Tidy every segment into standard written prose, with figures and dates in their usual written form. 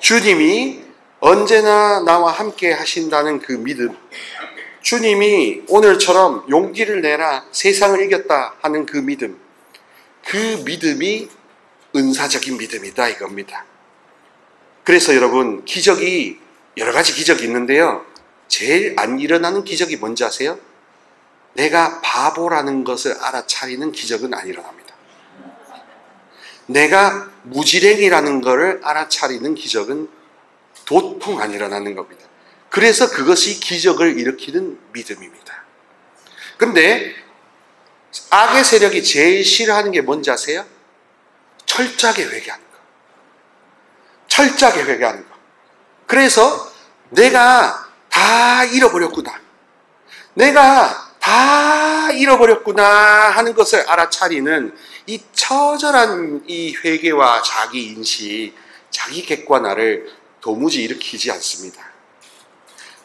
주님이 언제나 나와 함께 하신다는 그 믿음, 주님이 오늘처럼 용기를 내라 세상을 이겼다 하는 그 믿음, 그 믿음이 은사적인 믿음이다 이겁니다. 그래서 여러분, 기적이 여러 가지 기적이 있는데요, 제일 안 일어나는 기적이 뭔지 아세요? 내가 바보라는 것을 알아차리는 기적은 안 일어납니다. 내가 무지랭이라는 것을 알아차리는 기적은 도통 안 일어나는 겁니다. 그래서 그것이 기적을 일으키는 믿음입니다. 근데 악의 세력이 제일 싫어하는 게 뭔지 아세요? 철저하게 회개하는 거. 철저하게 회개하는 거. 그래서 내가 다 잃어버렸구나, 내가 다 잃어버렸구나 하는 것을 알아차리는 이 처절한 이 회개와 자기 인식, 자기 객관화를 도무지 일으키지 않습니다.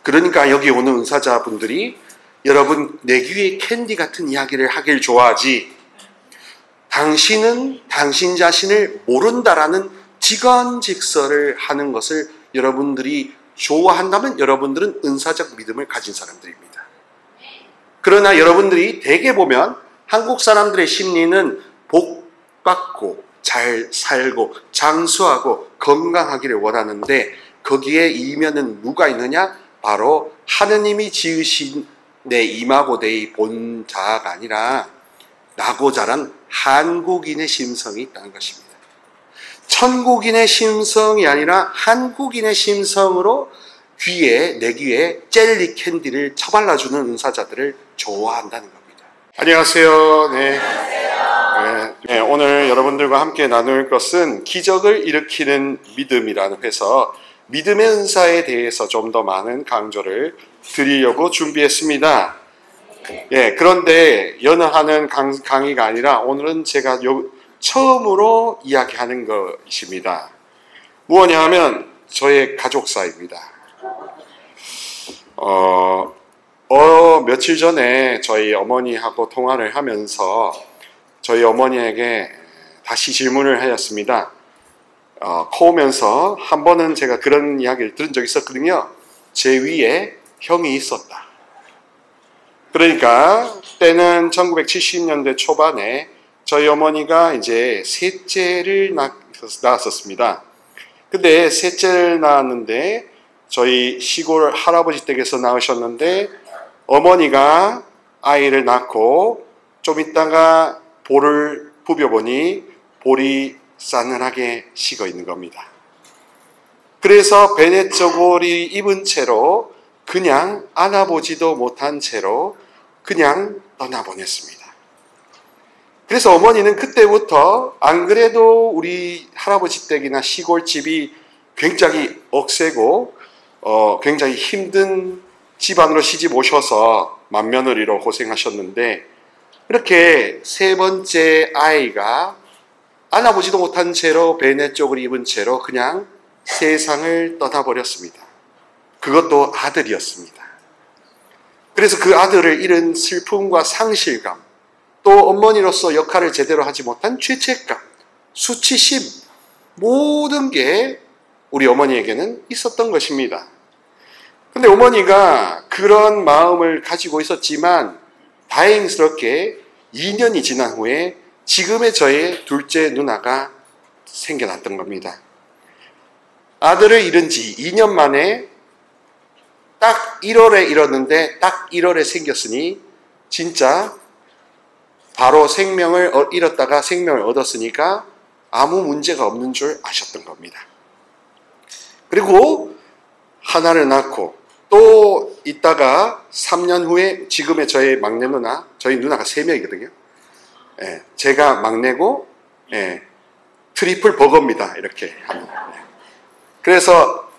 그러니까 여기 오는 은사자분들이 여러분 내 귀에 캔디 같은 이야기를 하길 좋아하지, 당신은 당신 자신을 모른다라는 직언직설을 하는 것을 여러분들이 좋아한다면 여러분들은 은사적 믿음을 가진 사람들입니다. 그러나 여러분들이 대개 보면 한국 사람들의 심리는 복 받고 잘 살고 장수하고 건강하기를 원하는데, 거기에 이면은 누가 있느냐? 바로 하느님이 지으신 내 임하고 내의 본자가 아니라 나고 자란 한국인의 심성이 있다는 것입니다. 천국인의 심성이 아니라 한국인의 심성으로 내 귀에 젤리 캔디를 처발라주는 은사자들을 좋아한다는 겁니다. 안녕하세요. 네, 오늘 여러분들과 함께 나눌 것은 기적을 일으키는 믿음이라는 해서 믿음의 은사에 대해서 좀 더 많은 강조를 드리려고 준비했습니다. 그런데 연하는 강의가 아니라 오늘은 제가 처음으로 이야기하는 것입니다. 무엇냐 하면 저의 가족사입니다. 며칠 전에 저희 어머니하고 통화를 하면서 저희 어머니에게 다시 질문을 하였습니다. 커오면서 한 번은 제가 그런 이야기를 들은 적이 있었거든요. 제 위에 형이 있었다. 그러니까 때는 1970년대 초반에 저희 어머니가 이제 셋째를 낳았었습니다. 근데 셋째를 낳았는데 저희 시골 할아버지 댁에서 낳으셨는데, 어머니가 아이를 낳고 좀 있다가 볼을 부벼보니 볼이 싸늘하게 식어 있는 겁니다. 그래서 베네저고리 입은 채로 그냥 안아보지도 못한 채로 그냥 떠나보냈습니다. 그래서 어머니는 그때부터 안 그래도 우리 할아버지 댁이나 시골집이 굉장히 억세고 굉장히 힘든 집안으로 시집 오셔서 맏며느리로 고생하셨는데, 이렇게 세 번째 아이가 안아보지도 못한 채로 베네 쪽을 입은 채로 그냥 세상을 떠나버렸습니다. 그것도 아들이었습니다. 그래서 그 아들을 잃은 슬픔과 상실감, 또 어머니로서 역할을 제대로 하지 못한 죄책감, 수치심, 모든 게 우리 어머니에게는 있었던 것입니다. 근데 어머니가 그런 마음을 가지고 있었지만 다행스럽게 2년이 지난 후에 지금의 저의 둘째 누나가 생겨났던 겁니다. 아들을 잃은 지 2년 만에 딱 1월에 잃었는데 딱 1월에 생겼으니 진짜 바로 생명을 잃었다가 생명을 얻었으니까 아무 문제가 없는 줄 아셨던 겁니다. 그리고 하나를 낳고 또 있다가 3년 후에 지금의 저희 막내 누나, 저희 누나가 3명이거든요. 제가 막내고 트리플 버거입니다. 이렇게 하면. 그래서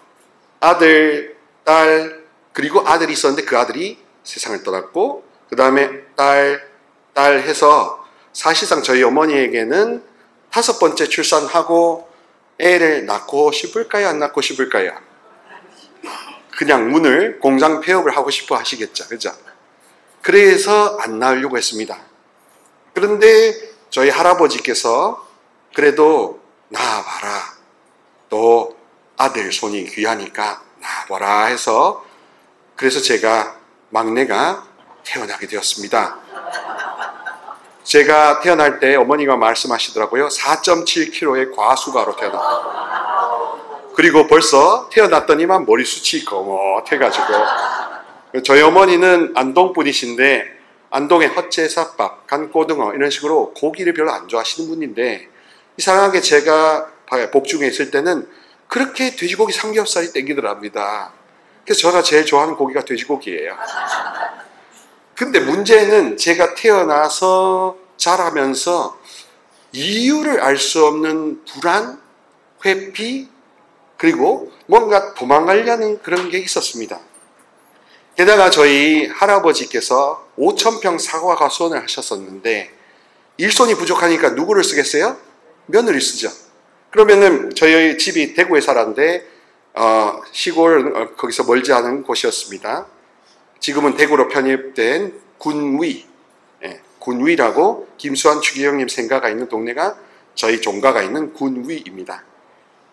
아들, 딸, 그리고 아들이 있었는데 그 아들이 세상을 떠났고, 그 다음에 딸 해서 사실상 저희 어머니에게는 5번째 출산하고 애를 낳고 싶을까요? 안 낳고 싶을까요? 그냥 문을 공장 폐업을 하고 싶어 하시겠죠. 그죠? 그래서 안 낳으려고 했습니다. 그런데 저희 할아버지께서 그래도 낳아봐라. 또 아들 손이 귀하니까 낳아보라 해서 그래서 제가 막내가 태어나게 되었습니다. 제가 태어날 때 어머니가 말씀하시더라고요. 4.7kg의 과수가로 태어났다. 그리고 벌써 태어났더니만 머리숱이 거뭇해가지고 저희 어머니는 안동 분이신데 안동의 헛제사밥, 간고등어 이런 식으로 고기를 별로 안 좋아하시는 분인데 이상하게 제가 복중에 있을 때는 그렇게 돼지고기 삼겹살이 땡기더랍니다. 그래서 제가 제일 좋아하는 고기가 돼지고기예요. 근데 문제는 제가 태어나서 자라면서 이유를 알 수 없는 불안, 회피, 그리고 뭔가 도망가려는 그런 게 있었습니다. 게다가 저희 할아버지께서 5,000평 사과가수원을 하셨었는데 일손이 부족하니까 누구를 쓰겠어요? 며느리 쓰죠. 그러면은 저희 집이 대구에 살았는데 시골 거기서 멀지 않은 곳이었습니다. 지금은 대구로 편입된 군위, 군위라고 김수환 추기경님 생가가 있는 동네가 저희 종가가 있는 군위입니다.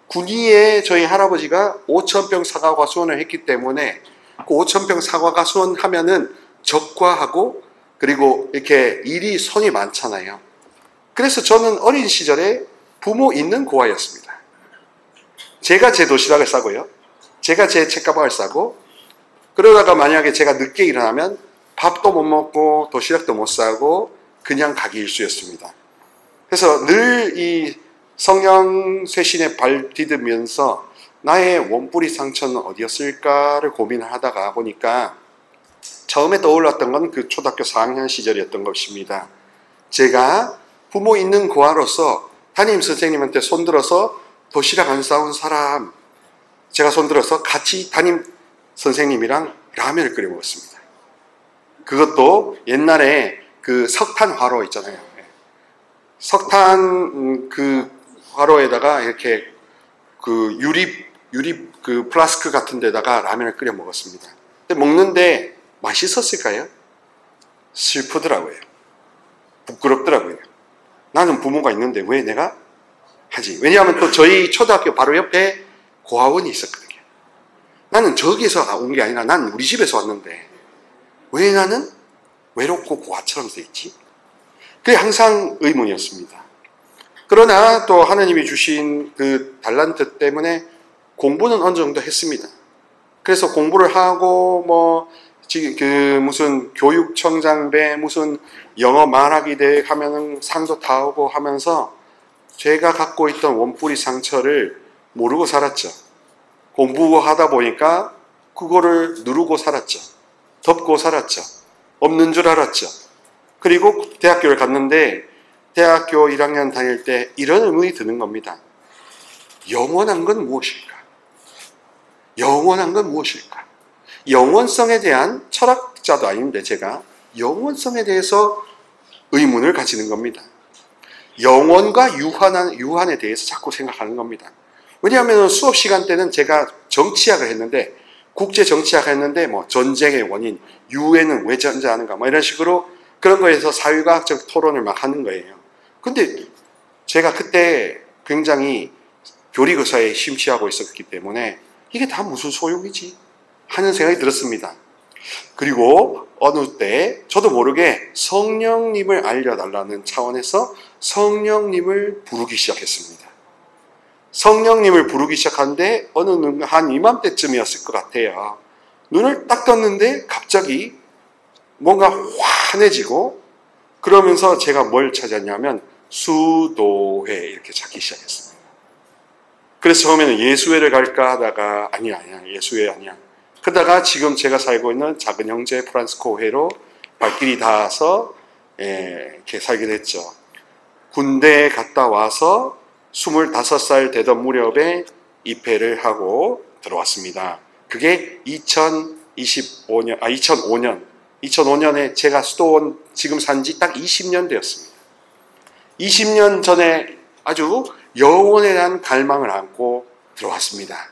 군위에 저희 할아버지가 5,000평 사과가수원을 했기 때문에 그 5,000평 사과가수원 하면은 적과하고 그리고 이렇게 일이 손이 많잖아요. 그래서 저는 어린 시절에 부모 있는 고아였습니다. 제가 제 도시락을 싸고요. 제가 제 책가방을 싸고 그러다가 만약에 제가 늦게 일어나면 밥도 못 먹고 도시락도 못 싸고 그냥 가기 일쑤였습니다. 그래서 늘 이 성령 쇄신에 발 디디면서 나의 원뿌리 상처는 어디였을까를 고민을 하다가 보니까 처음에 떠올랐던 건 그 초등학교 4학년 시절이었던 것입니다. 제가 부모 있는 고아로서 담임 선생님한테 손들어서 도시락 안 싸온 사람, 제가 손들어서 같이 담임 선생님이랑 라면을 끓여 먹었습니다. 그것도 옛날에 그 석탄 화로 있잖아요. 석탄 그 화로에다가 이렇게 그 유립 그 플라스크 같은 데다가 라면을 끓여 먹었습니다. 근데 먹는데 맛있었을까요? 슬프더라고요. 부끄럽더라고요. 나는 부모가 있는데 왜 내가 하지? 왜냐하면 또 저희 초등학교 바로 옆에 고아원이 있었거든요. 나는 저기서 온 게 아니라 난 우리 집에서 왔는데 왜 나는 외롭고 고아처럼 돼 있지? 그게 항상 의문이었습니다. 그러나 또 하나님이 주신 그 달란트 때문에 공부는 어느 정도 했습니다. 그래서 공부를 하고 뭐 지금 그 무슨 교육청장배 무슨 영어 말하기 대회 하면은 상도 타오고 하면서 제가 갖고 있던 원뿌리 상처를 모르고 살았죠. 공부하다 보니까 그거를 누르고 살았죠. 덮고 살았죠. 없는 줄 알았죠. 그리고 대학교를 갔는데 대학교 1학년 다닐 때 이런 의문이 드는 겁니다. 영원한 건 무엇일까? 영원한 건 무엇일까? 영원성에 대한 철학자도 아닌데 제가 영원성에 대해서 의문을 가지는 겁니다. 영원과 유한에 대해서 자꾸 생각하는 겁니다. 왜냐하면 수업 시간 때는 제가 정치학을 했는데 국제 정치학을 했는데 뭐 전쟁의 원인, 유엔은 왜 전쟁하는가 뭐 이런 식으로 그런 거에서 사회과학적 토론을 막 하는 거예요. 근데 제가 그때 굉장히 교리교사에 심취하고 있었기 때문에 이게 다 무슨 소용이지? 하는 생각이 들었습니다. 그리고 어느 때 저도 모르게 성령님을 알려달라는 차원에서 성령님을 부르기 시작했습니다. 성령님을 부르기 시작하는데 어느 한 이맘때쯤이었을 것 같아요. 눈을 딱 떴는데 갑자기 뭔가 환해지고 그러면서 제가 뭘 찾았냐면 수도회 이렇게 찾기 시작했습니다. 그래서 처음에는 예수회를 갈까 하다가 아니야 예수회 아니야. 그러다가 지금 제가 살고 있는 작은 형제 프란스코 회로 발길이 닿아서 이렇게 살게 됐죠. 군대에 갔다 와서 25살 되던 무렵에 입회를 하고 들어왔습니다. 그게 2005년에 제가 수도원 지금 산지 딱 20년 되었습니다. 20년 전에 아주 영원에 대한 갈망을 안고 들어왔습니다.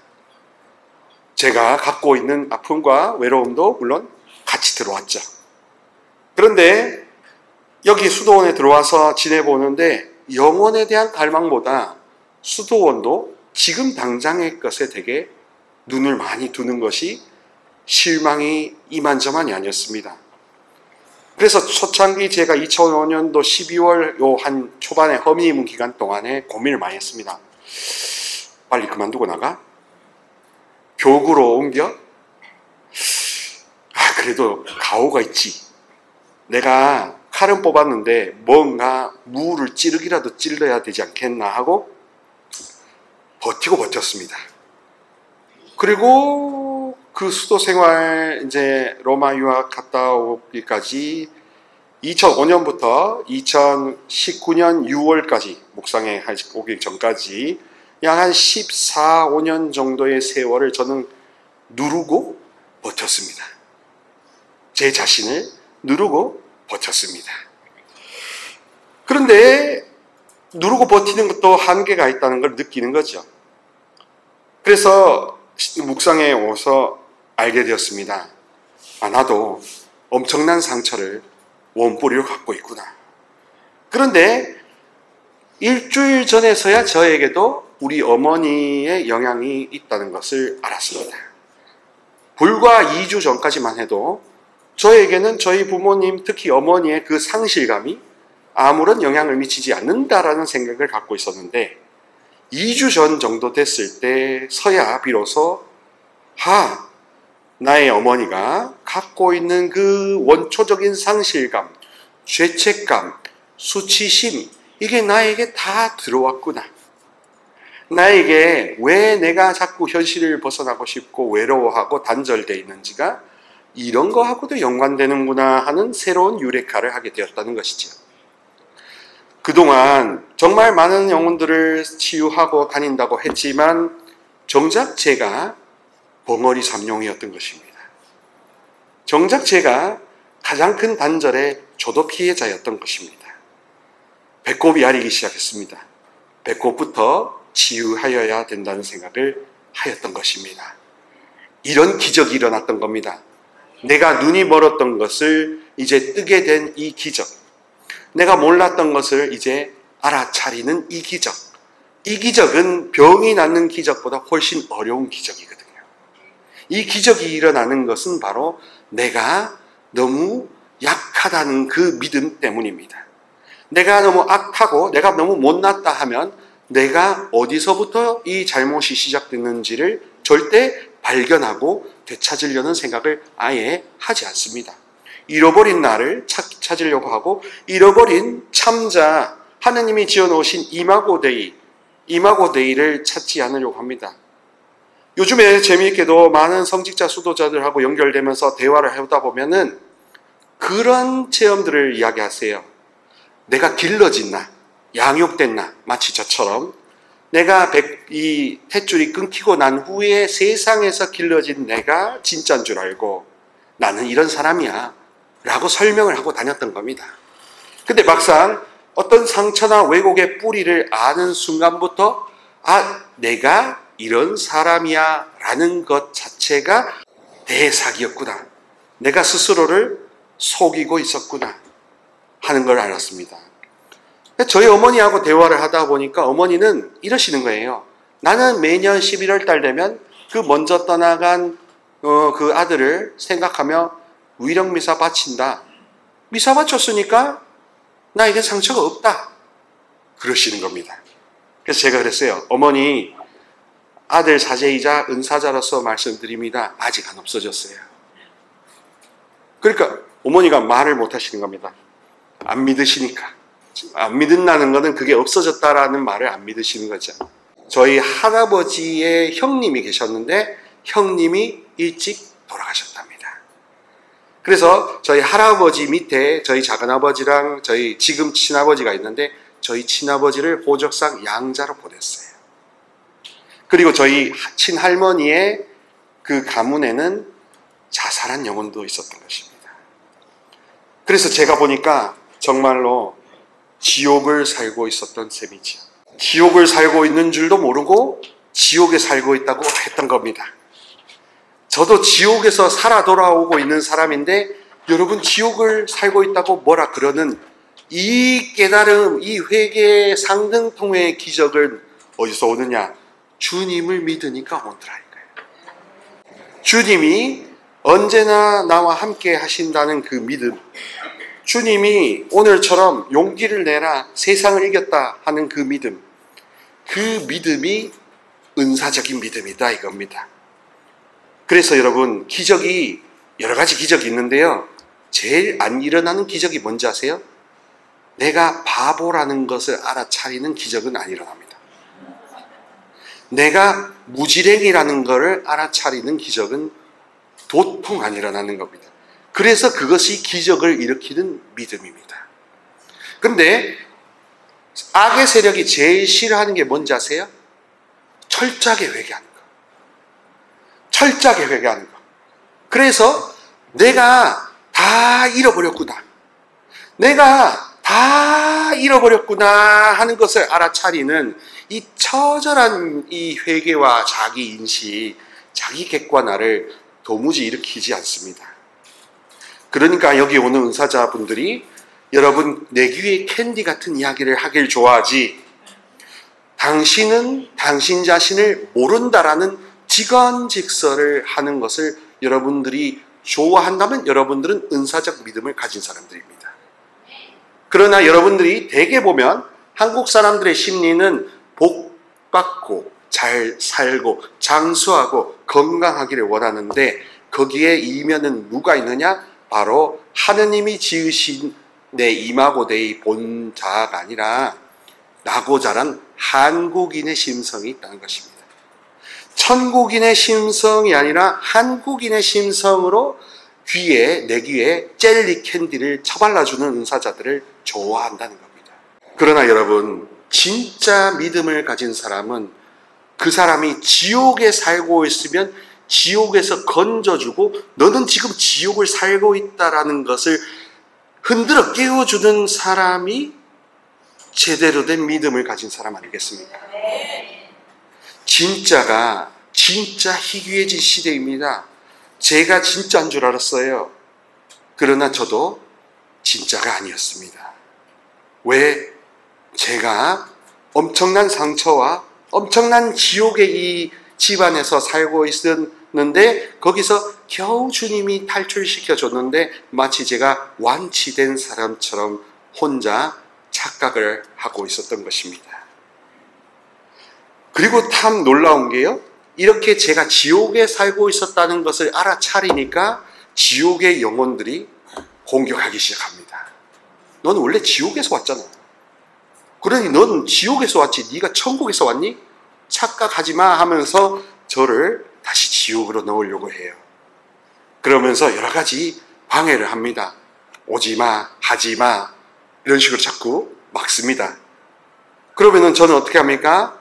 제가 갖고 있는 아픔과 외로움도 물론 같이 들어왔죠. 그런데 여기 수도원에 들어와서 지내보는데 영원에 대한 갈망보다 수도원도 지금 당장의 것에 되게 눈을 많이 두는 것이 실망이 이만저만이 아니었습니다. 그래서 초창기 제가 2005년도 12월 요 한 초반에 허미문 기간 동안에 고민을 많이 했습니다. 빨리 그만두고 나가? 교구로 옮겨? 그래도 가오가 있지. 내가 칼은 뽑았는데 뭔가 무를 찌르기라도 찔러야 되지 않겠나 하고 버티고 버텼습니다. 그리고 그 수도 생활 이제 로마 유학 갔다 오기까지 2005년부터 2019년 6월까지 묵상에 오기 전까지 약 한 14, 5년 정도의 세월을 저는 누르고 버텼습니다. 제 자신을 누르고 버텼습니다. 그런데 누르고 버티는 것도 한계가 있다는 걸 느끼는 거죠. 그래서 묵상에 오서 알게 되었습니다. 나도 엄청난 상처를 원뿌리로 갖고 있구나. 그런데 일주일 전에서야 저에게도 우리 어머니의 영향이 있다는 것을 알았습니다. 불과 2주 전까지만 해도 저에게는 저희 부모님, 특히 어머니의 그 상실감이 아무런 영향을 미치지 않는다라는 생각을 갖고 있었는데 2주 전 정도 됐을 때서야 비로소 나의 어머니가 갖고 있는 그 원초적인 상실감, 죄책감, 수치심, 이게 나에게 다 들어왔구나. 나에게 왜 내가 자꾸 현실을 벗어나고 싶고 외로워하고 단절되어 있는지가 이런 거하고도 연관되는구나 하는 새로운 유레카를 하게 되었다는 것이죠. 그동안 정말 많은 영혼들을 치유하고 다닌다고 했지만 정작 제가 벙어리 삼룡이었던 것입니다. 정작 제가 가장 큰 단절의 조도 피해자였던 것입니다. 배꼽이 아리기 시작했습니다. 배꼽부터 치유하여야 된다는 생각을 하였던 것입니다. 이런 기적이 일어났던 겁니다. 내가 눈이 멀었던 것을 이제 뜨게 된 이 기적, 내가 몰랐던 것을 이제 알아차리는 이 기적, 이 기적은 병이 낫는 기적보다 훨씬 어려운 기적이거든요. 이 기적이 일어나는 것은 바로 내가 너무 약하다는 그 믿음 때문입니다. 내가 너무 악하고 내가 너무 못났다 하면 내가 어디서부터 이 잘못이 시작됐는지를 절대 발견하고 되찾으려는 생각을 아예 하지 않습니다. 잃어버린 나를 찾으려고 하고 잃어버린 참자, 하느님이 지어놓으신 이마고데이를 찾지 않으려고 합니다. 요즘에 재미있게도 많은 성직자 수도자들하고 연결되면서 대화를 해오다 보면은 그런 체험들을 이야기하세요. 내가 길러진 나, 양육된 나, 마치 저처럼 내가 이 탯줄이 끊기고 난 후에 세상에서 길러진 내가 진짜인 줄 알고 나는 이런 사람이야 라고 설명을 하고 다녔던 겁니다. 근데 막상 어떤 상처나 왜곡의 뿌리를 아는 순간부터 내가 이런 사람이야 라는 것 자체가 내 사기였구나. 내가 스스로를 속이고 있었구나 하는 걸 알았습니다. 저희 어머니하고 대화를 하다 보니까 어머니는 이러시는 거예요. 나는 매년 11월 달 되면 그 먼저 떠나간 그 아들을 생각하며 위령미사 바친다. 미사 바쳤으니까 나에게 상처가 없다. 그러시는 겁니다. 그래서 제가 그랬어요. 어머니, 아들 사제이자 은사자로서 말씀드립니다. 아직 안 없어졌어요. 그러니까 어머니가 말을 못 하시는 겁니다. 안 믿으시니까. 안 믿는다는 것은 그게 없어졌다라는 말을 안 믿으시는 거죠. 저희 할아버지의 형님이 계셨는데 형님이 일찍 돌아가셨답니다. 그래서 저희 할아버지 밑에 저희 작은아버지랑 저희 지금 친아버지가 있는데 저희 친아버지를 호적상 양자로 보냈어요. 그리고 저희 친할머니의 그 가문에는 자살한 영혼도 있었던 것입니다. 그래서 제가 보니까 정말로 지옥을 살고 있었던 셈이죠. 지옥을 살고 있는 줄도 모르고 지옥에 살고 있다고 했던 겁니다. 저도 지옥에서 살아 돌아오고 있는 사람인데 여러분 지옥을 살고 있다고 뭐라 그러는 이 깨달음, 이 회개의 상등통의 기적은 어디서 오느냐? 주님을 믿으니까 오더라 이거예요. 주님이 언제나 나와 함께 하신다는 그 믿음, 주님이 오늘처럼 용기를 내라 세상을 이겼다 하는 그 믿음, 그 믿음이 은사적인 믿음이다 이겁니다. 그래서 여러분, 기적이 여러 가지 기적이 있는데요, 제일 안 일어나는 기적이 뭔지 아세요? 내가 바보라는 것을 알아차리는 기적은 안 일어납니다. 내가 무지랭이라는 것을 알아차리는 기적은 도통 안 일어나는 겁니다. 그래서 그것이 기적을 일으키는 믿음입니다. 그런데 악의 세력이 제일 싫어하는 게 뭔지 아세요? 철저하게 회개하는 거. 철저하게 회개하는 거. 그래서 내가 다 잃어버렸구나, 내가 다 잃어버렸구나 하는 것을 알아차리는 이 처절한 이 회개와 자기 인식, 자기 객관화를 도무지 일으키지 않습니다. 그러니까 여기 오는 은사자분들이 여러분 내 귀에 캔디 같은 이야기를 하길 좋아하지, 당신은 당신 자신을 모른다라는 직언직설을 하는 것을 여러분들이 좋아한다면 여러분들은 은사적 믿음을 가진 사람들입니다. 그러나 여러분들이 대개 보면 한국 사람들의 심리는 복 받고 잘 살고 장수하고 건강하기를 원하는데, 거기에 이면은 누가 있느냐? 바로 하느님이 지으신 내 임하고 내의 본자가 아니라 나고 자란 한국인의 심성이 있다는 것입니다. 천국인의 심성이 아니라 한국인의 심성으로 내 귀에 젤리 캔디를 처발라주는 은사자들을 좋아한다는 겁니다. 그러나 여러분, 진짜 믿음을 가진 사람은 그 사람이 지옥에 살고 있으면 지옥에서 건져주고 너는 지금 지옥을 살고 있다라는 것을 흔들어 깨워주는 사람이 제대로 된 믿음을 가진 사람 아니겠습니까? 진짜가 진짜 희귀해진 시대입니다. 제가 진짜인 줄 알았어요. 그러나 저도 진짜가 아니었습니다. 왜? 제가 엄청난 상처와 엄청난 지옥의 이 집안에서 살고 있었는데 거기서 겨우 주님이 탈출시켜줬는데 마치 제가 완치된 사람처럼 혼자 착각을 하고 있었던 것입니다. 그리고 참 놀라운 게요, 이렇게 제가 지옥에 살고 있었다는 것을 알아차리니까 지옥의 영혼들이 공격하기 시작합니다. 넌 원래 지옥에서 왔잖아. 그러니 넌 지옥에서 왔지, 네가 천국에서 왔니? 착각하지 마 하면서 저를 다시 지옥으로 넣으려고 해요. 그러면서 여러 가지 방해를 합니다. 오지 마, 하지 마, 이런 식으로 자꾸 막습니다. 그러면은 저는 어떻게 합니까?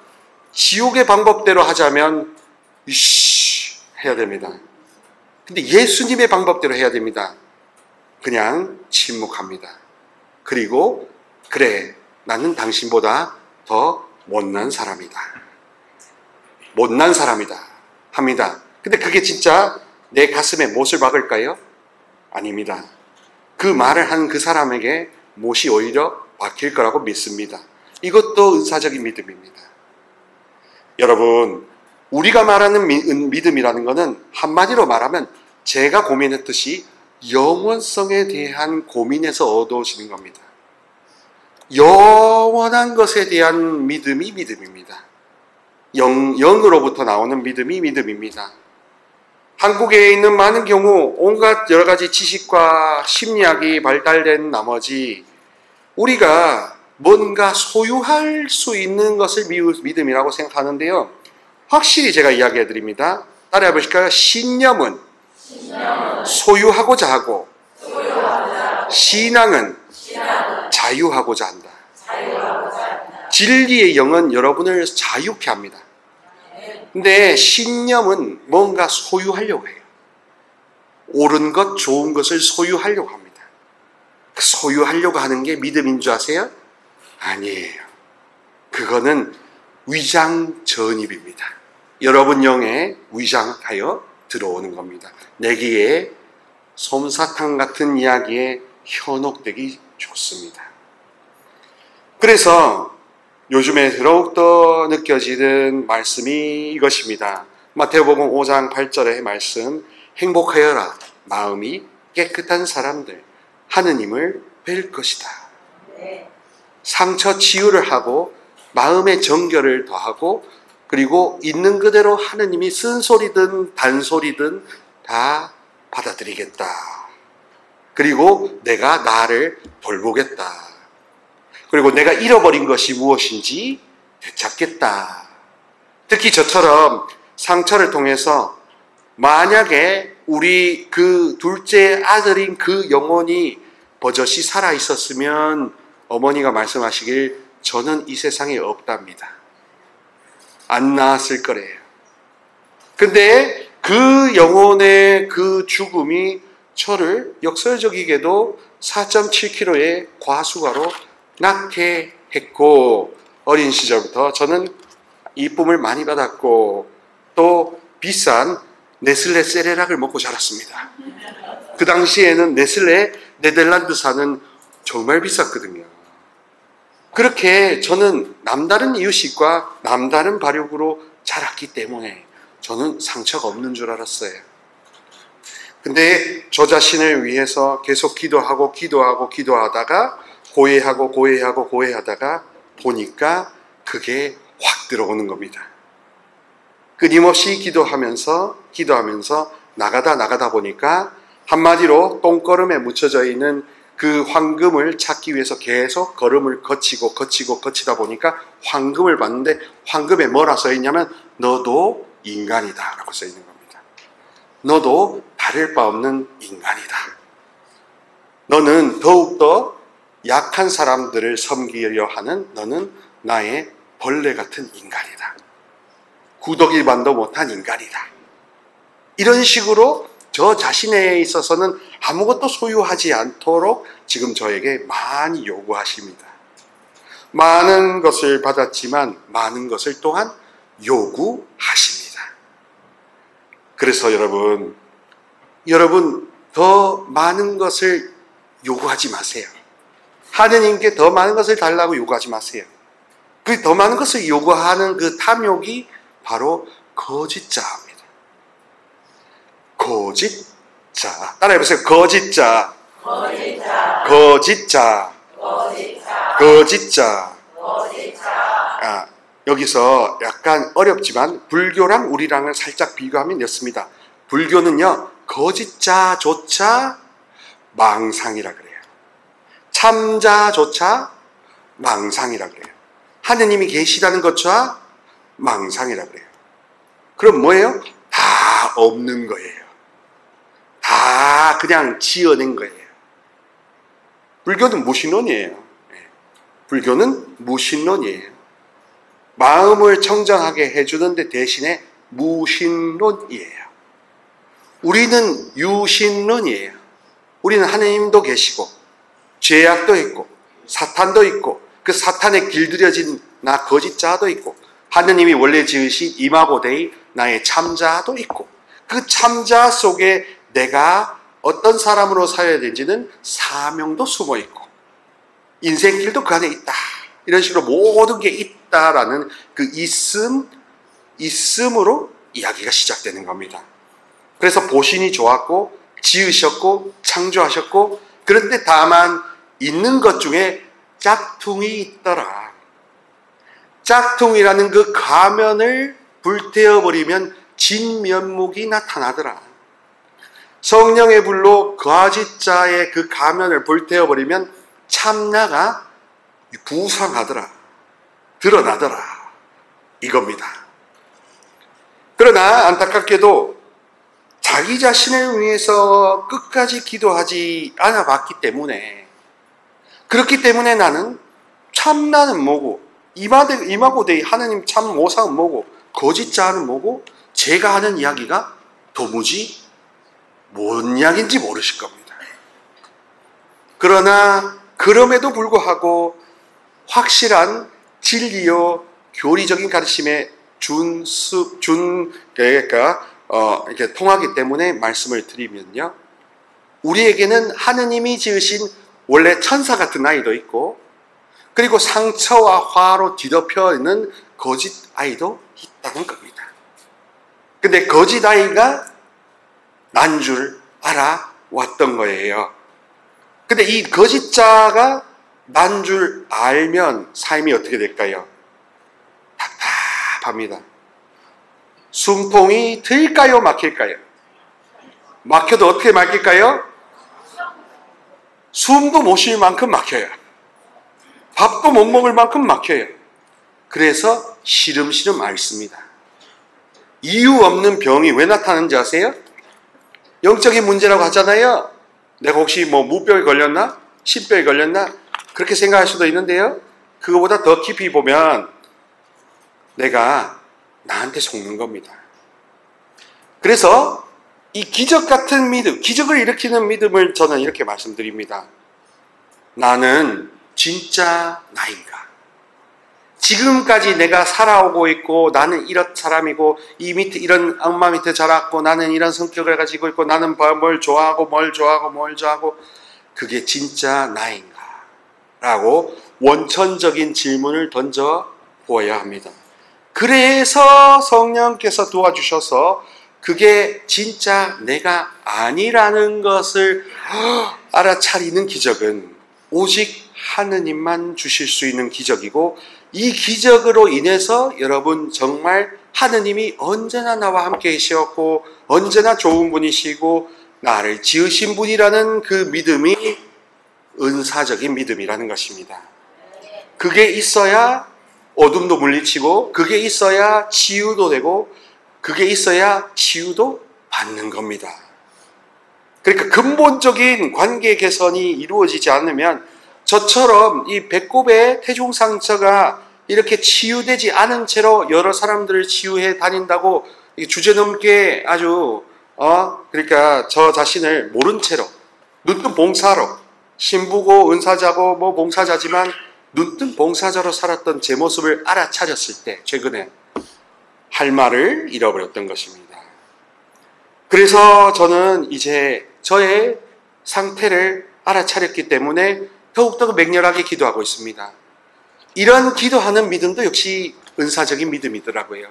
지옥의 방법대로 하자면 이씨 해야 됩니다. 근데 예수님의 방법대로 해야 됩니다. 그냥 침묵합니다. 그리고 그래, 나는 당신보다 더 못난 사람이다, 못난 사람이다 합니다. 근데 그게 진짜 내 가슴에 못을 박을까요? 아닙니다. 그 말을 한 그 사람에게 못이 오히려 박힐 거라고 믿습니다. 이것도 은사적인 믿음입니다. 여러분, 우리가 말하는 믿음이라는 것은 한마디로 말하면 제가 고민했듯이 영원성에 대한 고민에서 얻어지는 겁니다. 영원한 것에 대한 믿음이 믿음입니다. 영으로부터 나오는 믿음이 믿음입니다. 한국에 있는 많은 경우 온갖 여러 가지 지식과 심리학이 발달된 나머지 우리가 뭔가 소유할 수 있는 것을 믿음이라고 생각하는데요, 확실히 제가 이야기해 드립니다. 따라해 보실까요? 신념은 소유하고자 하고, 신앙은 자유하고자 한다. 진리의 영은 여러분을 자유케 합니다. 근데 신념은 뭔가 소유하려고 해요. 옳은 것, 좋은 것을 소유하려고 합니다. 소유하려고 하는 게 믿음인 줄 아세요? 아니에요. 그거는 위장 전입입니다. 여러분 영에 위장하여 들어오는 겁니다. 내기에 솜사탕 같은 이야기에 현혹되기 좋습니다. 그래서 요즘에 더욱더 느껴지는 말씀이 이것입니다. 마태복음 5장 8절의 말씀, 행복하여라 마음이 깨끗한 사람들 하느님을 뵐 것이다. 상처 치유를 하고 마음의 정결을 더하고 그리고 있는 그대로 하느님이 쓴소리든 단소리든 다 받아들이겠다. 그리고 내가 나를 돌보겠다. 그리고 내가 잃어버린 것이 무엇인지 되찾겠다. 특히 저처럼 상처를 통해서 만약에 우리 그 둘째 아들인 그 영혼이 버젓이 살아 있었으면 어머니가 말씀하시길 저는 이 세상에 없답니다. 안 나았을 거래요. 근데 그 영혼의 그 죽음이 저를 역설적이게도 4.7kg의 과수가로 낳게 했고, 어린 시절부터 저는 이쁨을 많이 받았고 또 비싼 네슬레 세레락을 먹고 자랐습니다. 그 당시에는 네슬레 네덜란드산은 정말 비쌌거든요. 그렇게 저는 남다른 이유식과 남다른 발육으로 자랐기 때문에 저는 상처가 없는 줄 알았어요. 근데 저 자신을 위해서 계속 기도하다가 고해하다가 보니까 그게 확 들어오는 겁니다. 끊임없이 기도하면서 나가다 보니까 한마디로 똥걸음에 묻혀져 있는 그 황금을 찾기 위해서 계속 걸음을 거치다 보니까 황금을 봤는데 황금에 뭐라 써 있냐면 너도 인간이다 라고 써 있는 겁니다. 너도 다를 바 없는 인간이다. 너는 더욱더 약한 사람들을 섬기려 하는 너는 나의 벌레 같은 인간이다. 구더기반도 못한 인간이다. 이런 식으로 저 자신에 있어서는 아무것도 소유하지 않도록 지금 저에게 많이 요구하십니다. 많은 것을 받았지만 많은 것을 또한 요구하십니다. 그래서 여러분 더 많은 것을 요구하지 마세요. 하느님께 더 많은 것을 달라고 요구하지 마세요. 그 더 많은 것을 요구하는 그 탐욕이 바로 거짓자입니다. 거짓자. 따라해보세요. 거짓자. 여기서 약간 어렵지만 불교랑 우리랑을 살짝 비교하면 이렇습니다. 불교는요, 거짓자조차 망상이라 그래요. 참자조차 망상이라 그래요. 하느님이 계시다는 것조차 망상이라 그래요. 그럼 뭐예요? 다 없는 거예요. 다 그냥 지어낸 거예요. 불교는 무신론이에요. 불교는 무신론이에요. 마음을 청정하게 해주는데 대신에 무신론이에요. 우리는 유신론이에요. 우리는 하느님도 계시고 죄악도 있고 사탄도 있고 그 사탄에 길들여진 나 거짓자도 있고 하느님이 원래 지으신 이마고데이 나의 참자도 있고 그 참자 속에 내가 어떤 사람으로 살아야 되는지는 사명도 숨어 있고 인생길도 그 안에 있다. 이런 식으로 모든 게 있다라는 그 있음으로 이야기가 시작되는 겁니다. 그래서 보신이 좋았고 지으셨고 창조하셨고 그런데 다만 있는 것 중에 짝퉁이 있더라. 짝퉁이라는 그 가면을 불태워버리면 진면목이 나타나더라. 성령의 불로 거짓자의 그 가면을 불태워버리면 참나가 부상하더라. 드러나더라. 이겁니다. 그러나 안타깝게도 자기 자신을 위해서 끝까지 기도하지 않아 봤기 때문에 그렇기 때문에 나는 참나는 뭐고 이마고데이 하느님 참 모상은 뭐고 거짓자는 뭐고 제가 하는 이야기가 도무지 뭔 이야기인지 모르실 겁니다. 그러나 그럼에도 불구하고 확실한 진리요 교리적인 가르침에 이렇게 통하기 때문에 말씀을 드리면요. 우리에게는 하느님이 지으신 원래 천사 같은 아이도 있고 그리고 상처와 화로 뒤덮여 있는 거짓 아이도 있다는 겁니다. 근데 거짓 아이가 난 줄 알아왔던 거예요. 근데 이 거짓자가 난 줄 알면 삶이 어떻게 될까요? 답답합니다. 숨통이 트일까요? 막힐까요? 막혀도 어떻게 막힐까요? 숨도 못 쉴 만큼 막혀요. 밥도 못 먹을 만큼 막혀요. 그래서 시름시름 앓습니다. 이유 없는 병이 왜 나타나는지 아세요? 영적인 문제라고 하잖아요. 내가 혹시 뭐 무병에 걸렸나? 신병에 걸렸나? 그렇게 생각할 수도 있는데요. 그거보다 더 깊이 보면 내가 나한테 속는 겁니다. 그래서 이 기적 같은 믿음, 기적을 일으키는 믿음을 저는 이렇게 말씀드립니다. 나는 진짜 나인가? 지금까지 내가 살아오고 있고 나는 이런 사람이고 이 밑에 이런 악마 밑에 자랐고 나는 이런 성격을 가지고 있고 나는 뭘 좋아하고 그게 진짜 나인가? 라고 원천적인 질문을 던져 보아야 합니다. 그래서 성령께서 도와주셔서 그게 진짜 내가 아니라는 것을 알아차리는 기적은 오직 하느님만 주실 수 있는 기적이고, 이 기적으로 인해서 여러분 정말 하느님이 언제나 나와 함께 계셨고 언제나 좋은 분이시고 나를 지으신 분이라는 그 믿음이 은사적인 믿음이라는 것입니다. 그게 있어야 어둠도 물리치고, 그게 있어야 치유도 되고, 그게 있어야 치유도 받는 겁니다. 그러니까 근본적인 관계 개선이 이루어지지 않으면 저처럼 이 배꼽의 태중 상처가 이렇게 치유되지 않은 채로 여러 사람들을 치유해 다닌다고 주제넘게 아주 그러니까 저 자신을 모른 채로 눈뜬 봉사로 신부고 은사자고 뭐 봉사자지만 눈뜬 봉사자로 살았던 제 모습을 알아차렸을 때 최근에 할 말을 잃어버렸던 것입니다. 그래서 저는 이제 저의 상태를 알아차렸기 때문에 더욱더 맹렬하게 기도하고 있습니다. 이런 기도하는 믿음도 역시 은사적인 믿음이더라고요.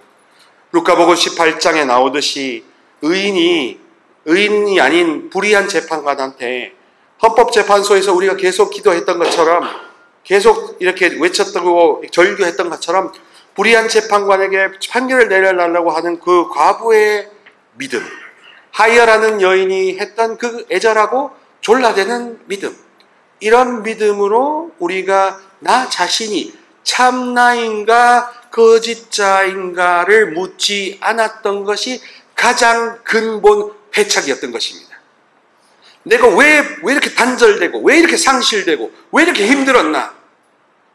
루카복음 18장에 나오듯이 의인이 아닌 불의한 재판관한테 헌법재판소에서 우리가 계속 기도했던 것처럼, 계속 이렇게 외쳤다고 절규했던 것처럼 불의한 재판관에게 판결을 내려달라고 하는 그 과부의 믿음, 하이어라는 여인이 했던 그 애절하고 졸라대는 믿음, 이런 믿음으로 우리가 나 자신이 참나인가 거짓자인가를 묻지 않았던 것이 가장 근본 패착이었던 것입니다. 내가 왜 이렇게 단절되고 왜 이렇게 상실되고 왜 이렇게 힘들었나?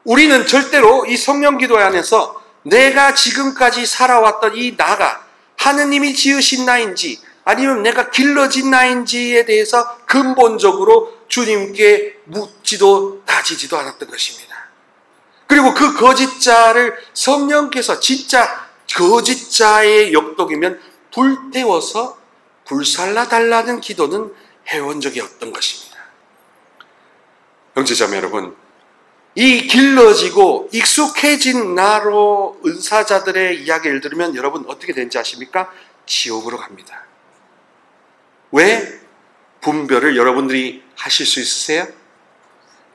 우리는 절대로 이 성령기도 안에서 내가 지금까지 살아왔던 이 나가 하느님이 지으신 나인지 아니면 내가 길러진 나인지에 대해서 근본적으로 주님께 묻지도 따지지도 않았던 것입니다. 그리고 그 거짓자를 성령께서 진짜 거짓자의 역독이면 불태워서 불살라달라는 기도는 해온 적이 없던 것입니다. 형제자매 여러분, 이 길러지고 익숙해진 나로 은사자들의 이야기를 들으면 여러분 어떻게 되는지 아십니까? 지옥으로 갑니다. 왜? 분별을 여러분들이 하실 수 있으세요?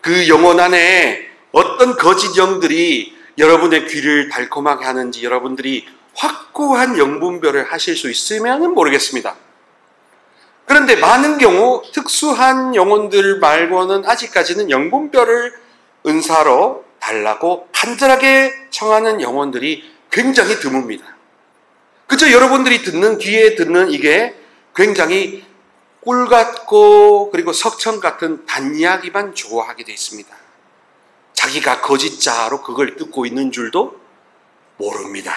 그 영혼 안에 어떤 거짓 영들이 여러분의 귀를 달콤하게 하는지 여러분들이 확고한 영분별을 하실 수 있으면 모르겠습니다. 그런데 많은 경우 특수한 영혼들 말고는 아직까지는 영분별을 은사로 달라고 간절하게 청하는 영혼들이 굉장히 드뭅니다. 그저 여러분들이 귀에 듣는 이게 굉장히 꿀 같고 그리고 석청 같은 단이야기만 좋아하게 되어 있습니다. 자기가 거짓자로 그걸 듣고 있는 줄도 모릅니다.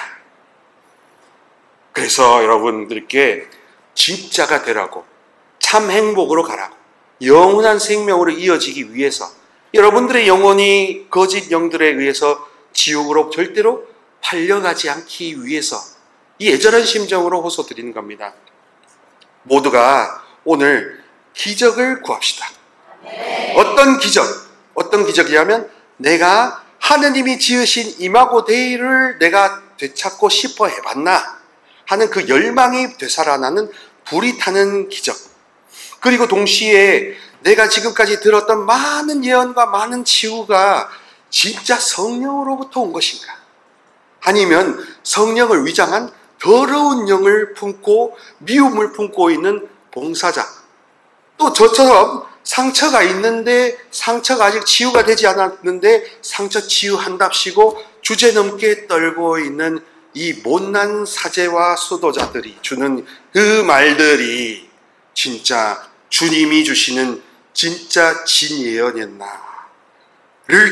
그래서 여러분들께 진짜가 되라고, 참 행복으로 가라고, 영원한 생명으로 이어지기 위해서 여러분들의 영혼이 거짓 영들에 의해서 지옥으로 절대로 팔려가지 않기 위해서 이 애절한 심정으로 호소드리는 겁니다. 모두가 오늘 기적을 구합시다. 어떤 기적? 어떤 기적이냐면 내가 하느님이 지으신 이마고 데이를 내가 되찾고 싶어 해봤나 하는 그 열망이 되살아나는 불이 타는 기적. 그리고 동시에 내가 지금까지 들었던 많은 예언과 많은 치유가 진짜 성령으로부터 온 것인가? 아니면 성령을 위장한 더러운 영을 품고 미움을 품고 있는 봉사자. 또 저처럼 상처가 있는데 상처가 아직 치유가 되지 않았는데 상처 치유한답시고 주제넘게 떨고 있는 이 못난 사제와 수도자들이 주는 그 말들이 진짜 주님이 주시는 진짜 진예언이었나를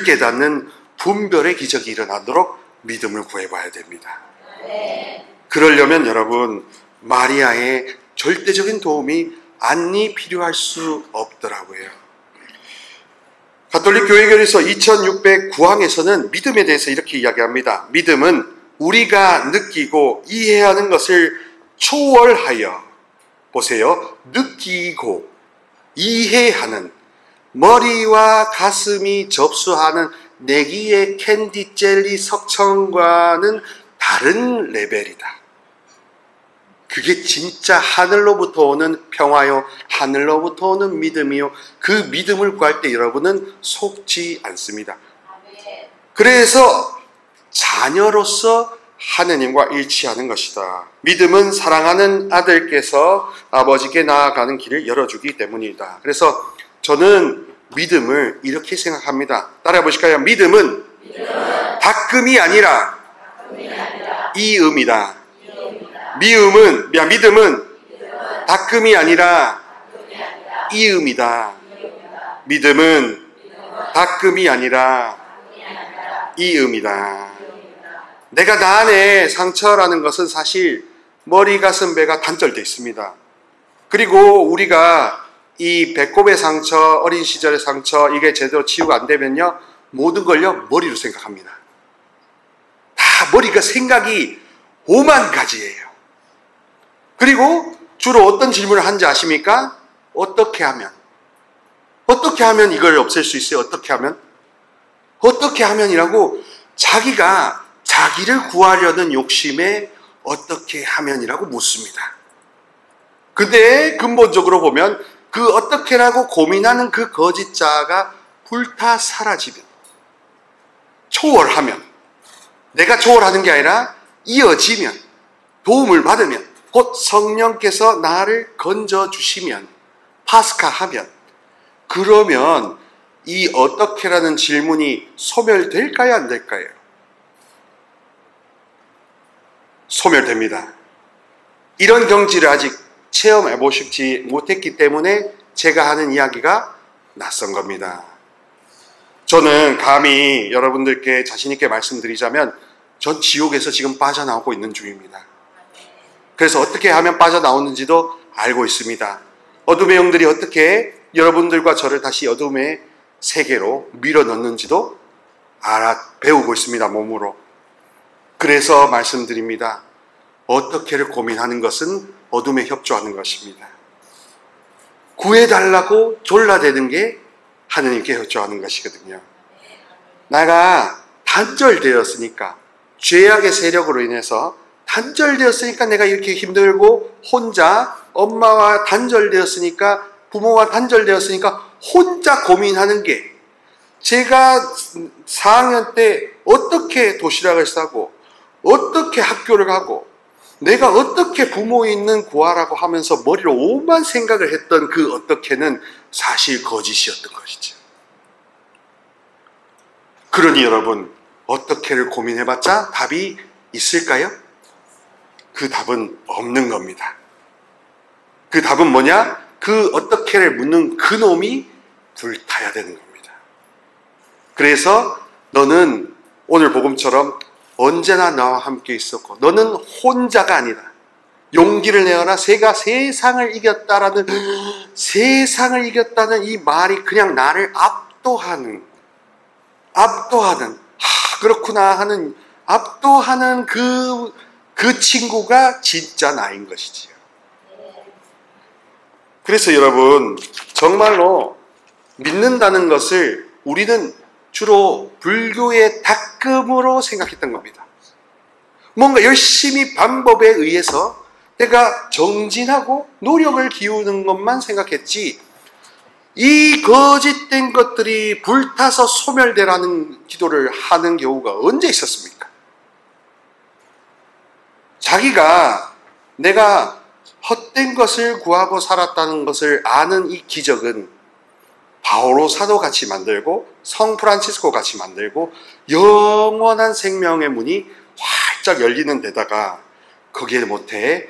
깨닫는 분별의 기적이 일어나도록 믿음을 구해봐야 됩니다. 그러려면 여러분 마리아의 절대적인 도움이 안니 필요할 수 없더라고요. 가톨릭 교회결에서 2609항에서는 믿음에 대해서 이렇게 이야기합니다. 믿음은 우리가 느끼고 이해하는 것을 초월하여, 보세요, 느끼고 이해하는, 머리와 가슴이 접수하는 내기의 캔디 젤리 석청과는 다른 레벨이다. 그게 진짜 하늘로부터 오는 평화요, 하늘로부터 오는 믿음이요. 그 믿음을 구할 때 여러분은 속지 않습니다. 그래서 자녀로서 하느님과 일치하는 것이다. 믿음은 사랑하는 아들께서 아버지께 나아가는 길을 열어주기 때문이다. 그래서 저는 믿음을 이렇게 생각합니다. 따라해 보실까요? 믿음은 닦음이 아니라 이음이다. 믿음은 닦음이 아니라 이음이다. 믿음은 닦음이 아니라 이음이다. 내가 나 안에 상처라는 것은 사실 머리, 가슴, 배가 단절되어 있습니다. 그리고 우리가 이 배꼽의 상처, 어린 시절의 상처, 이게 제대로 치유가 안 되면요, 모든 걸요 머리로 생각합니다. 다 머리가 생각이 5만 가지예요. 그리고 주로 어떤 질문을 하는지 아십니까? 어떻게 하면 이걸 없앨 수 있어요? 어떻게 하면이라고 자기가 자기를 구하려는 욕심에 어떻게 하면이라고 묻습니다. 근데 근본적으로 보면 그 어떻게라고 고민하는 그 거짓자가 불타 사라지면, 초월하면, 내가 초월하는 게 아니라 이어지면, 도움을 받으면, 곧 성령께서 나를 건져주시면, 파스카하면, 그러면 이 어떻게라는 질문이 소멸될까요? 안 될까요? 소멸됩니다. 이런 경지를 아직 체험해 보시지 못했기 때문에 제가 하는 이야기가 낯선 겁니다. 저는 감히 여러분들께 자신있게 말씀드리자면 전 지옥에서 지금 빠져나오고 있는 중입니다. 그래서 어떻게 하면 빠져나오는지도 알고 있습니다. 어둠의 영들이 어떻게 여러분들과 저를 다시 어둠의 세계로 밀어넣는지도 배우고 있습니다, 몸으로. 그래서 말씀드립니다. 어떻게를 고민하는 것은 어둠에 협조하는 것입니다. 구해달라고 졸라대는 게 하느님께 협조하는 것이거든요. 내가 단절되었으니까, 죄악의 세력으로 인해서 단절되었으니까 내가 이렇게 힘들고, 혼자 엄마와 단절되었으니까, 부모와 단절되었으니까 혼자 고민하는 게, 제가 4학년 때 어떻게 도시락을 싸고 어떻게 학교를 가고 내가 어떻게 부모 있는 구하라고 하면서 머리로 오만 생각을 했던 그 어떻게는 사실 거짓이었던 것이죠. 그러니 여러분, 어떻게를 고민해봤자 답이 있을까요? 그 답은 없는 겁니다. 그 답은 뭐냐? 그 어떻게를 묻는 그 놈이 불타야 되는 겁니다. 그래서 너는 오늘 복음처럼 언제나 나와 함께 있었고, 너는 혼자가 아니다. 용기를 내어라. 내가 세상을 이겼다라는 이 말이 그냥 나를 압도하는 그렇구나 하는, 압도하는 그 친구가 진짜 나인 것이지요. 그래서 여러분, 정말로 믿는다는 것을 우리는 주로 불교의 닦음으로 생각했던 겁니다. 뭔가 열심히 방법에 의해서 내가 정진하고 노력을 기우는 것만 생각했지, 이 거짓된 것들이 불타서 소멸되라는 기도를 하는 경우가 언제 있었습니까? 자기가 내가 헛된 것을 구하고 살았다는 것을 아는 이 기적은 바오로 사도 같이 만들고 성 프란치스코 같이 만들고 영원한 생명의 문이 활짝 열리는 데다가 거기에 못해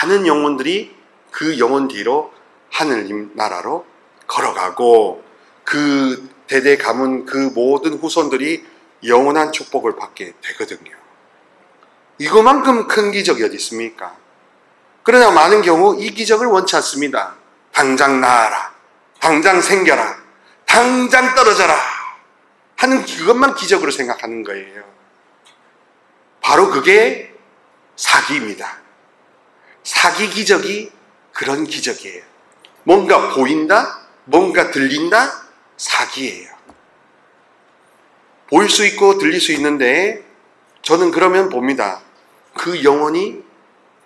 많은 영혼들이 그 영혼 뒤로 하느님 나라로 걸어가고 그 대대 가문 그 모든 후손들이 영원한 축복을 받게 되거든요. 이거만큼 큰 기적이 어디 있습니까? 그러나 많은 경우 이 기적을 원치 않습니다. 당장 나아라, 당장 생겨라, 당장 떨어져라 하는 그것만 기적으로 생각하는 거예요. 바로 그게 사기입니다. 사기 기적이 그런 기적이에요. 뭔가 보인다, 뭔가 들린다, 사기예요. 보일 수 있고 들릴 수 있는데 저는 그러면 봅니다. 그 영혼이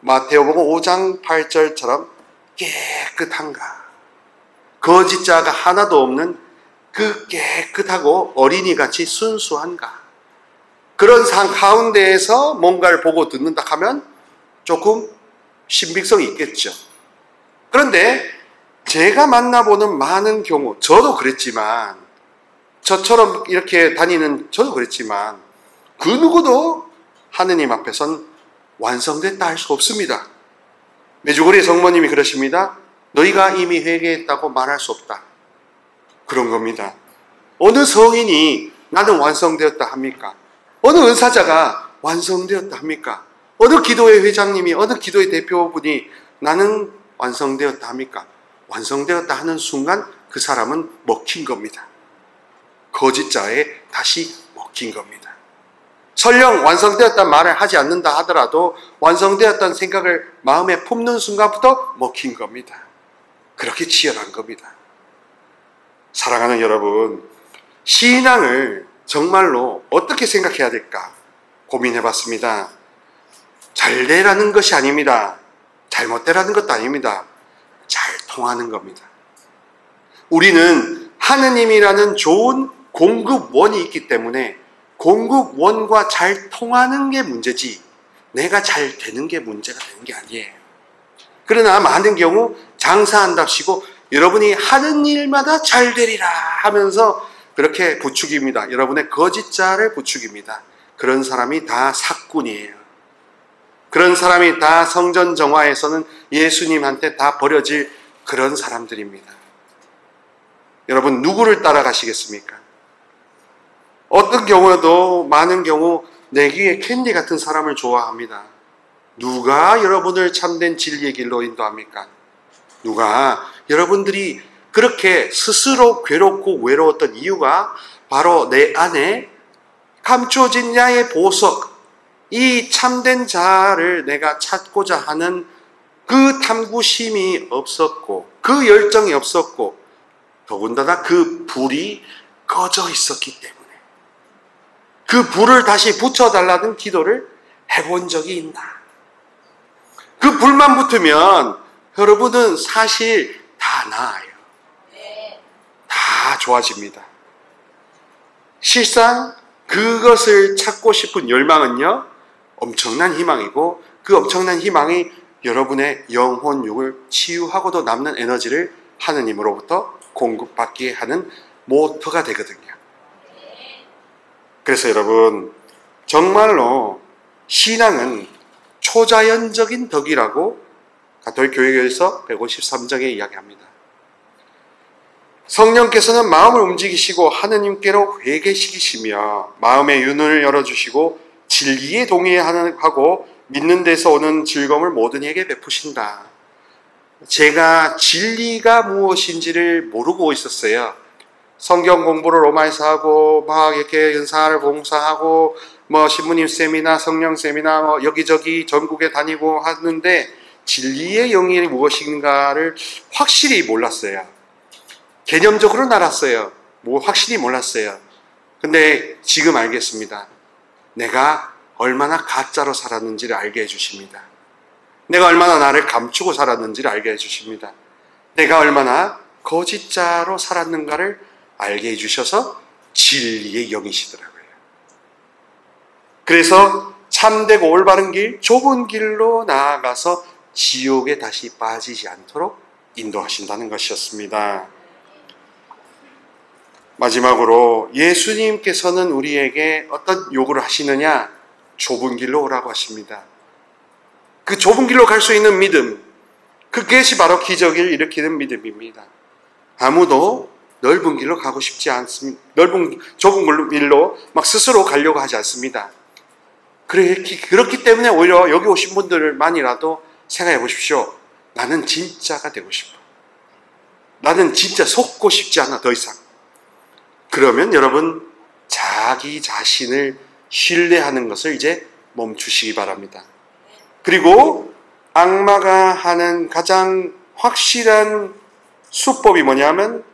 마태복음 5장 8절처럼 깨끗한가? 거짓자가 하나도 없는 그 깨끗하고 어린이같이 순수한가? 그런 상 가운데에서 뭔가를 보고 듣는다 하면 조금 신빙성이 있겠죠. 그런데 제가 만나보는 많은 경우, 저도 그랬지만, 저처럼 이렇게 다니는 저도 그랬지만, 그 누구도 하느님 앞에선 완성됐다 할 수 없습니다. 메주고리 성모님이 그러십니다. 너희가 이미 회개했다고 말할 수 없다. 그런 겁니다. 어느 성인이 나는 완성되었다 합니까? 어느 은사자가 완성되었다 합니까? 어느 기도회 회장님이, 어느 기도회 대표분이 나는 완성되었다 합니까? 완성되었다 하는 순간 그 사람은 먹힌 겁니다. 거짓자에 다시 먹힌 겁니다. 설령 완성되었다는 말을 하지 않는다 하더라도 완성되었다는 생각을 마음에 품는 순간부터 먹힌 겁니다. 그렇게 치열한 겁니다. 사랑하는 여러분, 신앙을 정말로 어떻게 생각해야 될까 고민해봤습니다. 잘 되라는 것이 아닙니다. 잘못되라는 것도 아닙니다. 잘 통하는 겁니다. 우리는 하느님이라는 좋은 공급원이 있기 때문에 공급원과 잘 통하는 게 문제지 내가 잘 되는 게 문제가 되는 게 아니에요. 그러나 많은 경우 장사한답시고 여러분이 하는 일마다 잘 되리라 하면서 그렇게 부추깁니다. 여러분의 거짓자를 부추깁니다. 그런 사람이 다 사꾼이에요. 그런 사람이 다 성전 정화에서는 예수님한테 다 버려질 그런 사람들입니다. 여러분 누구를 따라가시겠습니까? 어떤 경우에도 많은 경우 내귀에 캔디 같은 사람을 좋아합니다. 누가 여러분을 참된 진리의 길로 인도합니까? 누가 여러분들이 그렇게 스스로 괴롭고 외로웠던 이유가 바로 내 안에 감춰진 야의 보석, 이 참된 자를 내가 찾고자 하는 그 탐구심이 없었고 그 열정이 없었고 더군다나 그 불이 꺼져 있었기 때문에 그 불을 다시 붙여달라는 기도를 해본 적이 있나? 그 불만 붙으면 여러분은 사실 다 나아요. 다 좋아집니다. 실상 그것을 찾고 싶은 열망은요 엄청난 희망이고 그 엄청난 희망이 여러분의 영혼육을 치유하고도 남는 에너지를 하느님으로부터 공급받게 하는 모터가 되거든요. 그래서 여러분 정말로 신앙은 초자연적인 덕이라고 가톨릭 교회에서 153장에 이야기합니다. 성령께서는 마음을 움직이시고 하느님께로 회개시키시며 마음의 윤을 열어주시고 진리에 동의하고 믿는 데서 오는 즐거움을 모든 이에게 베푸신다. 제가 진리가 무엇인지를 모르고 있었어요. 성경 공부를 로마에서 하고 막 이렇게 은사를 봉사하고 뭐 신부님 세미나 성령 세미나 뭐 여기저기 전국에 다니고 하는데 진리의 영이 무엇인가를 확실히 몰랐어요. 개념적으로는 알았어요. 뭐 확실히 몰랐어요. 근데 지금 알겠습니다. 내가 얼마나 가짜로 살았는지를 알게 해주십니다. 내가 얼마나 나를 감추고 살았는지를 알게 해주십니다. 내가 얼마나 거짓자로 살았는가를 알게 해주셔서 진리의 영이시더라고요. 그래서 참되고 올바른 길, 좁은 길로 나아가서 지옥에 다시 빠지지 않도록 인도하신다는 것이었습니다. 마지막으로 예수님께서는 우리에게 어떤 요구를 하시느냐? 좁은 길로 오라고 하십니다. 그 좁은 길로 갈 수 있는 믿음, 그것이 바로 기적을 일으키는 믿음입니다. 아무도 넓은 길로 가고 싶지 않습니다. 좁은 길로 막 스스로 가려고 하지 않습니다. 그렇기 때문에 오히려 여기 오신 분들만이라도 생각해 보십시오. 나는 진짜가 되고 싶어. 나는 진짜 속고 싶지 않아, 더 이상. 그러면 여러분, 자기 자신을 신뢰하는 것을 이제 멈추시기 바랍니다. 그리고 악마가 하는 가장 확실한 수법이 뭐냐면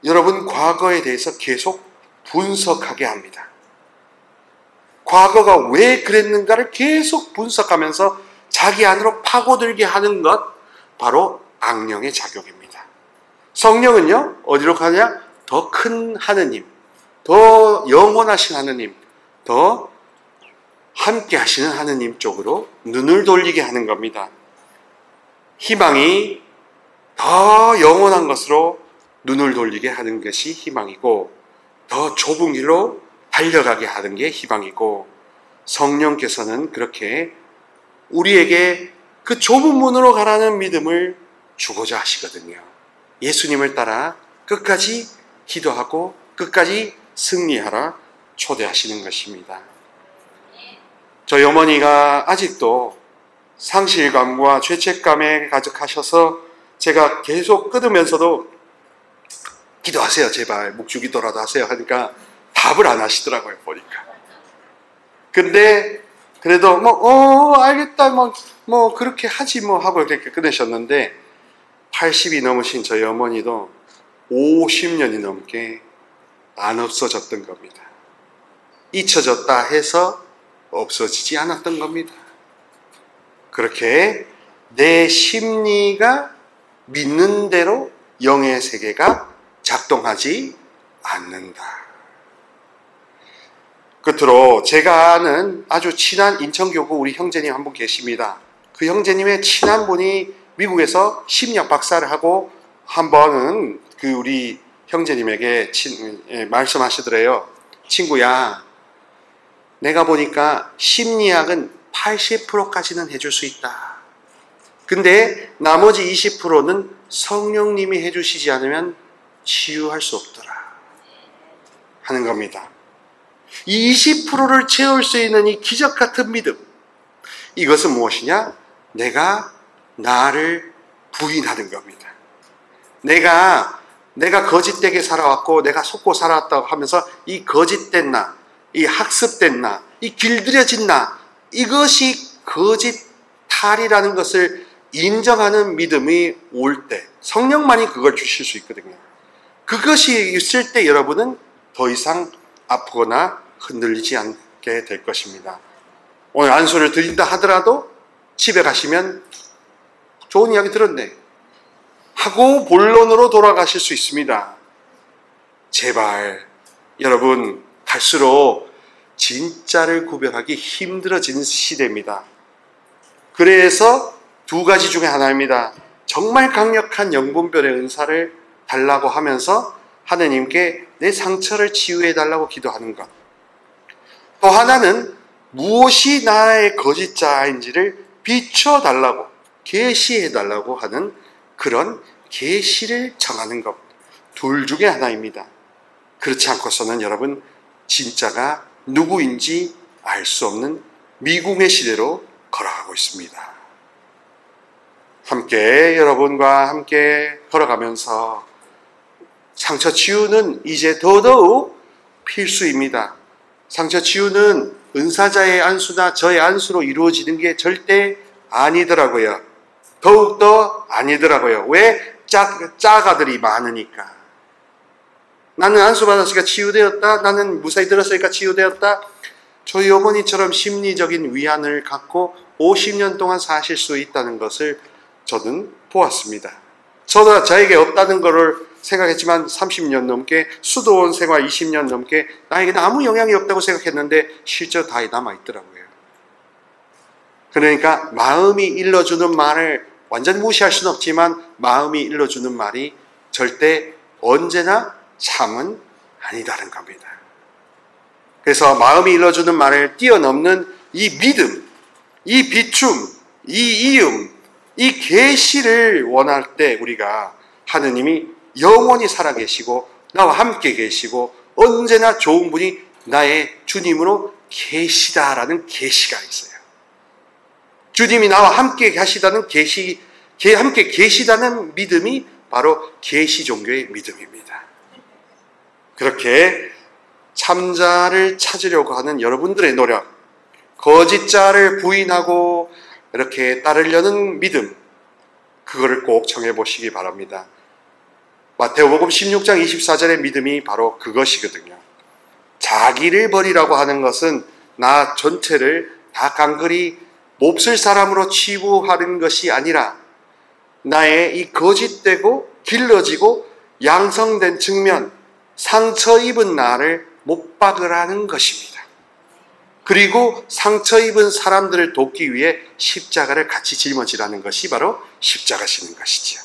여러분 과거에 대해서 계속 분석하게 합니다. 과거가 왜 그랬는가를 계속 분석하면서 자기 안으로 파고들게 하는 것, 바로 악령의 작용입니다. 성령은요, 어디로 가냐? 더 큰 하느님, 더 영원하신 하느님, 더 함께 하시는 하느님 쪽으로 눈을 돌리게 하는 겁니다. 희망이 더 영원한 것으로 눈을 돌리게 하는 것이 희망이고, 더 좁은 길로 달려가게 하는 게 희망이고, 성령께서는 그렇게 우리에게 그 좁은 문으로 가라는 믿음을 주고자 하시거든요. 예수님을 따라 끝까지 기도하고 끝까지 승리하라 초대하시는 것입니다. 저희 어머니가 아직도 상실감과 죄책감에 가득하셔서 제가 계속 끊으면서도 기도하세요, 제발 묵주기도라도 하세요 하니까 답을 안 하시더라고요, 보니까. 근데 그래도 알겠다, 그렇게 하지 하고 이렇게 끊으셨는데, 80이 넘으신 저희 어머니도 50년이 넘게 안 없어졌던 겁니다. 잊혀졌다 해서 없어지지 않았던 겁니다. 그렇게 내 심리가 믿는 대로 영의 세계가 작동하지 않는다. 끝으로 제가 아는 아주 친한 인천교구 우리 형제님 한 분 계십니다. 그 형제님의 친한 분이 미국에서 심리학 박사를 하고 한 번은 그 우리 형제님에게 말씀하시더래요. 친구야, 내가 보니까 심리학은 80%까지는 해줄 수 있다. 근데 나머지 20%는 성령님이 해주시지 않으면 치유할 수 없더라 하는 겁니다. 이 20%를 채울 수 있는 이 기적 같은 믿음, 이것은 무엇이냐? 내가 나를 부인하는 겁니다. 내가 거짓되게 살아왔고 내가 속고 살아왔다고 하면서 이 거짓된 나, 이 학습된 나, 이 길들여진 나, 이것이 거짓탈이라는 것을 인정하는 믿음이 올 때 성령만이 그걸 주실 수 있거든요. 그것이 있을 때 여러분은 더 이상 아프거나 흔들리지 않게 될 것입니다. 오늘 안수를 드린다 하더라도 집에 가시면 좋은 이야기 들었네 하고 본론으로 돌아가실 수 있습니다. 제발 여러분, 갈수록 진짜를 구별하기 힘들어지는 시대입니다. 그래서 두 가지 중에 하나입니다. 정말 강력한 영분별의 은사를 달라고 하면서 하느님께 내 상처를 치유해 달라고 기도하는 것. 또 하나는 무엇이 나의 거짓자인지를 비춰달라고, 계시해 달라고 하는 그런 계시를 정하는 것. 둘 중에 하나입니다. 그렇지 않고서는 여러분, 진짜가 누구인지 알 수 없는 미궁의 시대로 걸어가고 있습니다. 함께 여러분과 함께 걸어가면서 상처 치유는 이제 더더욱 필수입니다. 상처 치유는 은사자의 안수나 저의 안수로 이루어지는 게 절대 아니더라고요. 더욱더 아니더라고요. 왜? 짝아들이 많으니까. 나는 안수받았으니까 치유되었다. 나는 무사히 들었으니까 치유되었다. 저희 어머니처럼 심리적인 위안을 갖고 50년 동안 사실 수 있다는 것을 저는 보았습니다. 저도 저에게 없다는 것을 생각했지만 30년 넘게 수도원 생활 20년 넘게 나에게는 아무 영향이 없다고 생각했는데 실제로 다 남아있더라고요. 그러니까 마음이 일러주는 말을 완전 무시할 수는 없지만 마음이 일러주는 말이 절대 언제나 참은 아니다는 겁니다. 그래서 마음이 일러주는 말을 뛰어넘는 이 믿음, 이 비춤, 이 이음, 이 계시를 원할 때 우리가 하느님이 영원히 살아계시고 나와 함께 계시고 언제나 좋은 분이 나의 주님으로 계시다라는 계시가 있어요. 주님이 나와 함께 계시다는 함께 계시다는 믿음이 바로 계시 종교의 믿음입니다. 그렇게 참자를 찾으려고 하는 여러분들의 노력, 거짓자를 부인하고 이렇게 따르려는 믿음, 그거를 꼭 정해 보시기 바랍니다. 마태복음 16장 24절의 믿음이 바로 그것이거든요. 자기를 버리라고 하는 것은 나 전체를 다 강글이 몹쓸 사람으로 치부하는 것이 아니라 나의 이 거짓되고 길러지고 양성된 측면, 상처 입은 나를 못 박으라는 것입니다. 그리고 상처 입은 사람들을 돕기 위해 십자가를 같이 짊어지라는 것이 바로 십자가시는 것이지요.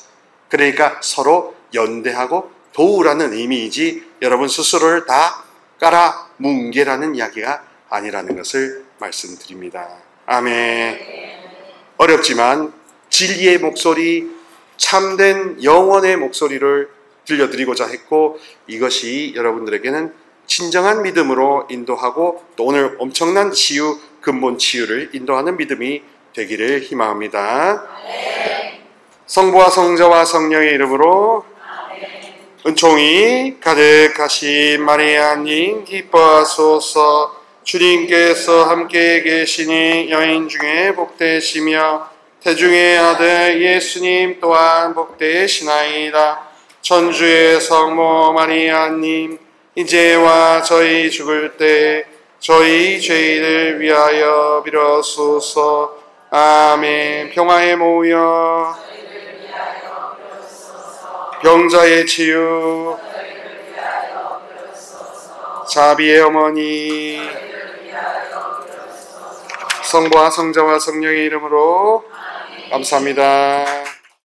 그러니까 서로 연대하고 도우라는 의미이지 여러분 스스로를 다 깔아 뭉개라는 이야기가 아니라는 것을 말씀드립니다. 아멘. 어렵지만 진리의 목소리, 참된 영원의 목소리를 들려드리고자 했고 이것이 여러분들에게는 진정한 믿음으로 인도하고 또 오늘 엄청난 치유, 근본 치유를 인도하는 믿음이 되기를 희망합니다. 성부와 성자와 성령의 이름으로 은총이 가득하신 마리아님 기뻐하소서. 주님께서 함께 계시니 여인 중에 복되시며 태중의 아들 예수님 또한 복되시나이다. 천주의 성모 마리아님 이제와 저희 죽을 때 저희 죄인을 위하여 빌어소서. 아멘. 평화에 모여 병자의 치유, 자비의 어머니, 성부와 성자와 성령의 이름으로 감사합니다.